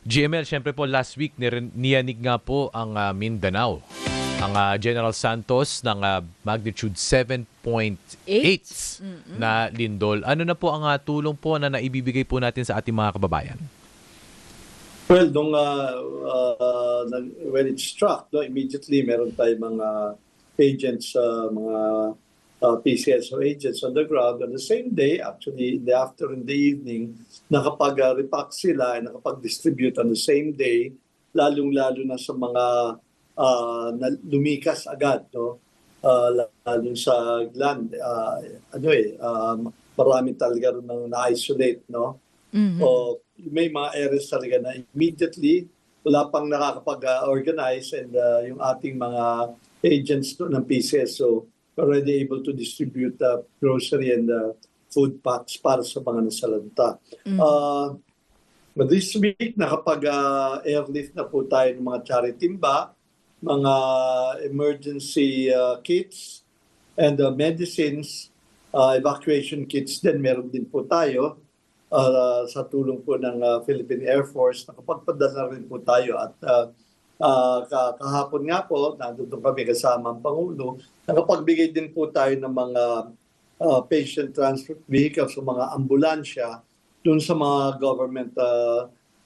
GML, syempre po last week niyanig nga po ang Mindanao. Ang General Santos ng magnitude 7.8 na lindol. Ano na po ang tulong po na naibibigay po natin sa ating mga kababayan? Well, when it struck, immediately meron tayong mga agents, mga PCSO agents on the ground. On the same day, actually, in the evening, nakapag-repack sila, nakapag-distribute on the same day, lalong-lalo na sa mga na lumikas agad, no? Lalo sa Gland, marami talaga rin na-isolate, no? O may mga areas talaga na immediately wala pang nakakapag-organize and yung ating mga agents ng PCSO already able to distribute grocery and food packs para sa mga nasalanta. But this week, nakapag-airlift na po tayo ng mga charitimba, mga emergency kits and medicines, evacuation kits din meron din po tayo sa tulong po ng Philippine Air Force. Nakapagpadala rin po tayo at kahapon nga po, nandun kami kasama ang Pangulo, nakapagbigay din po tayo ng mga patient transport vehicles o mga ambulansya dun sa mga government,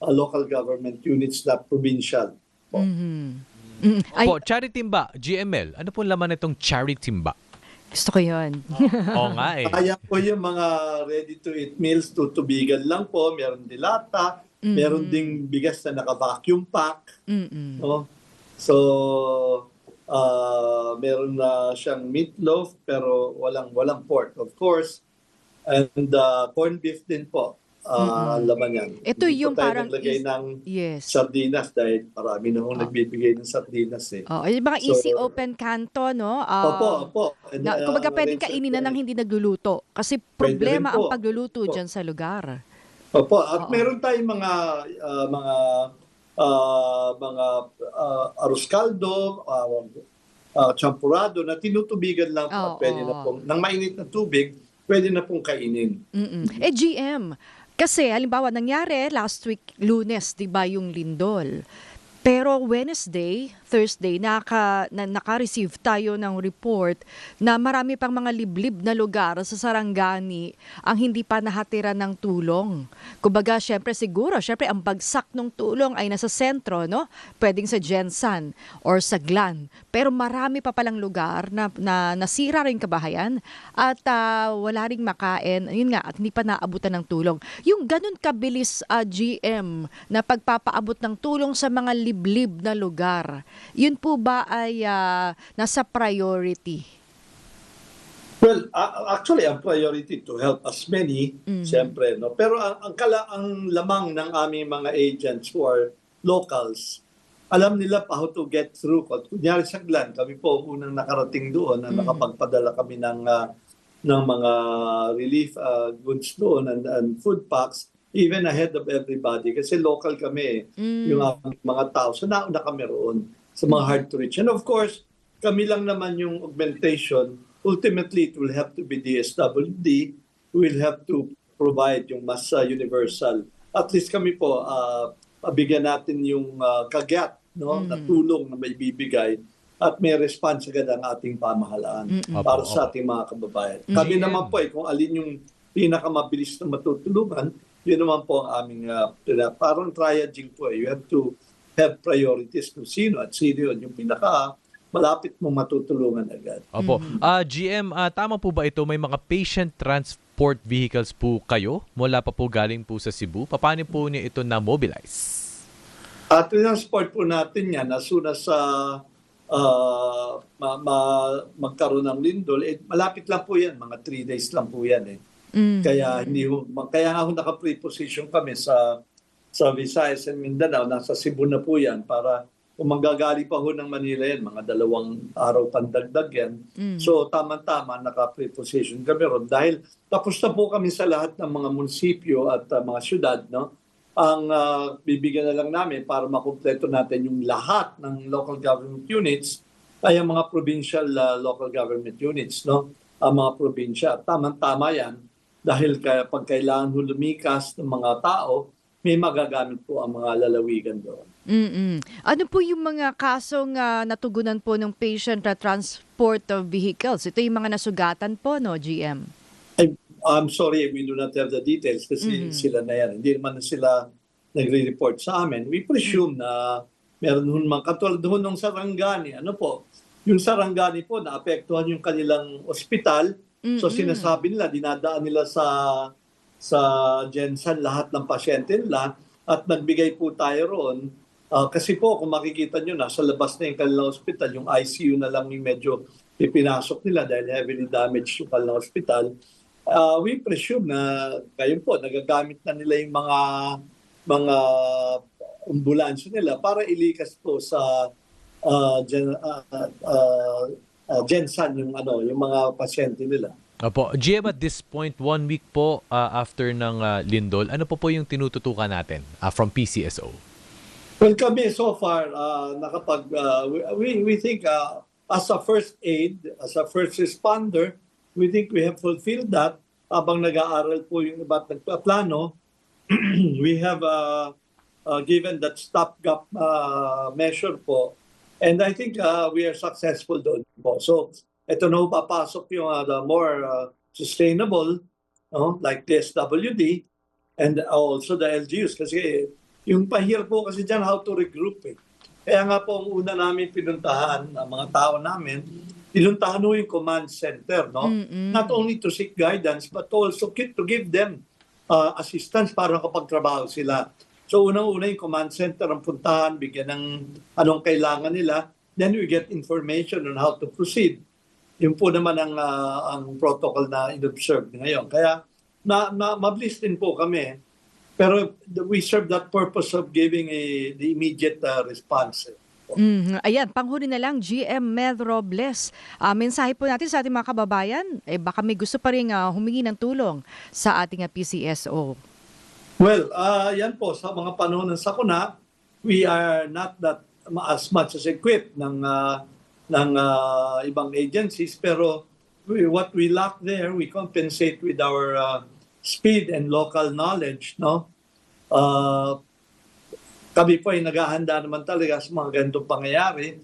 local government units na provincial. Po, charitimba, GML, ano po laman itong charitimba? Gusto ko yun. Oo nga eh. Kaya po yung mga ready-to-eat meals, tutubigan lang po, meron dilata, meron ding bigas na naka-vacuum pack. No? So, meron na siyang meatloaf pero walang pork, of course. And corned beef din po. Laman yan. Ito Hindi yung po tayo parang naglagay ng yes. sardinas dahil marami na akong nagbibigay ng sardinas eh. Yung mga easy open canto, no? Opo. Kumbaga pwedeng kainin na ng hindi nagluluto. Kasi problema ang pagluluto dyan sa lugar. Opo, at meron tayong mga arroz caldo, champurado na tinutubigan lang po. Pwede na pong, ng mainit na tubig, pwede na pong kainin. GM, kasi halimbawa nangyari last week Lunes, 'di ba, yung lindol. Pero Wednesday, Thursday, naka-receive tayo ng report na marami pang mga liblib na lugar sa Sarangani ang hindi pa nahatira ng tulong. Kumbaga, syempre ang bagsak ng tulong ay nasa sentro, no? Pwedeng sa Jensan or sa Glan. Pero marami pa palang lugar na nasira rin kabahayan at wala ring makain. Yun nga, at hindi pa naabutan ng tulong. Yung ganun kabilis, GM, na pagpapaabot ng tulong sa mga liblib na lugar, yun po ba ay nasa priority? Well, actually, ang priority to help as many, siyempre, no? Pero ang lamang ng aming mga agents who are locals, alam nila pa how to get through. Kunyari sa Glan, kami po unang nakarating doon na nakapagpadala kami ng mga relief goods doon and food packs, even ahead of everybody. Kasi local kami, yung mga tao. So nauna kami roon sa mga hard to reach. And of course, kami lang naman yung augmentation. Ultimately, it will have to be DSWD. We will have to provide yung mas universal. At least kami po, bigyan natin yung kagyat, no, na tulong na may bibigay at may response agad ang ating pamahalaan para sa ating mga kababayan. Kami naman po, kung alin yung pinakamabilis na matutulungan, yun naman po ang aming parang triaging po. You have to have priorities kung sino at sino yun yung malapit mong matutulungan agad. Opo. GM, tama po ba ito? May mga patient transport vehicles po kayo? Mula pa po galing po sa Cebu? Paano po niyo ito na-mobilize? Transport po natin yan as soon as magkaroon ng lindol. Malapit lang po yan. Mga 3 days lang po yan eh. Kaya nga naka-preposition kami sa Visayas and Mindanao, nasa Cebu na po yan para kung manggagaling pa ho ng Manila yan, mga 2 araw pandagdag yan. So tama-tama naka-preposition kami ron dahil tapos na po kami sa lahat ng mga munisipyo at mga syudad, no? Ang bibigyan na lang namin para makumpleto natin yung lahat ng local government units ay ang mga provincial local government units, no? Ang mga probinsya. Tama-tama yan. Dahil pag kailangan lumikas ng mga tao, may magagamit po ang mga lalawigan doon. Ano po yung mga kasong natugunan po ng patient na transport of vehicles? Ito yung mga nasugatan po, no, GM? I'm sorry, we do not have the details kasi sila na yan. Hindi naman sila nagre-report sa amin. We presume na meron mga katulad nung Sarangani. Ano po? Yung Sarangani po, naapektuhan yung kanilang ospital. So sinasabi nila, dinadaan nila sa Jensen lahat ng pasyente nila at nagbigay po tayo roon. Kasi po, kung makikita nyo, nasa labas na yung kanilang ospital, yung ICU na lang yung medyo ipinasok nila dahil heavily damaged yung kanilang ospital. We presume na kayo po, nagagamit na nila yung mga ambulansya nila para ilikas po sa Jensen yung mga pasyente nila. Opo, GM, at this point, 1 week po after ng lindol, ano po yung tinututukan natin from PCSO? Well, kami so far, we think as a first aid, as a first responder, we think we have fulfilled that. Habang nag-aaral po yung iba't nagpaplano, we have given that stopgap measure po. And I think we are successful doon po. So, ito na papasok yung the more sustainable, like the SWD and also the LGUs. Kasi yung pahirap po kasi dyan how to regroup eh. Kaya nga po ang una namin pinuntahan, ang mga tao namin, pinuntahan mo yung command center, no? Not only to seek guidance, but also to give them assistance para kapagtrabaho sila. So unang-una yung command center ang puntahan, bigyan ng anong kailangan nila, then we get information on how to proceed. Yun po naman ang protocol na in-observe ngayon. Kaya mabilis din po kami. Pero we serve that purpose of giving the immediate response. Ayan, panghuli na lang, GM Mel Robles. Mensahe po natin sa ating mga kababayan, baka may gusto pa rin humingi ng tulong sa ating PCSO. Well, yan po, sa mga panahon ng sakuna, we are not that as much as equipped ng ibang agencies, pero what we lack there, we compensate with our speed and local knowledge, no? Kami po ay naghahanda naman talaga sa mga ganitong pangyayari.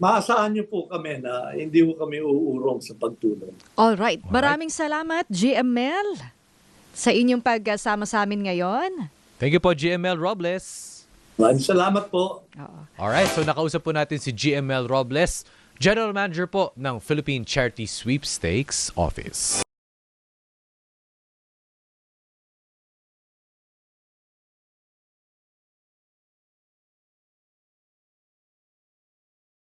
Maasahan niyo po kami na hindi po kami uurong sa pagtulong. Alright, maraming salamat, GM Mel, sa inyong pagsama sa amin ngayon. Thank you po, GML Robles. Maraming salamat po. Alright, so nakausap po natin si GML Robles, General Manager po ng Philippine Charity Sweepstakes Office.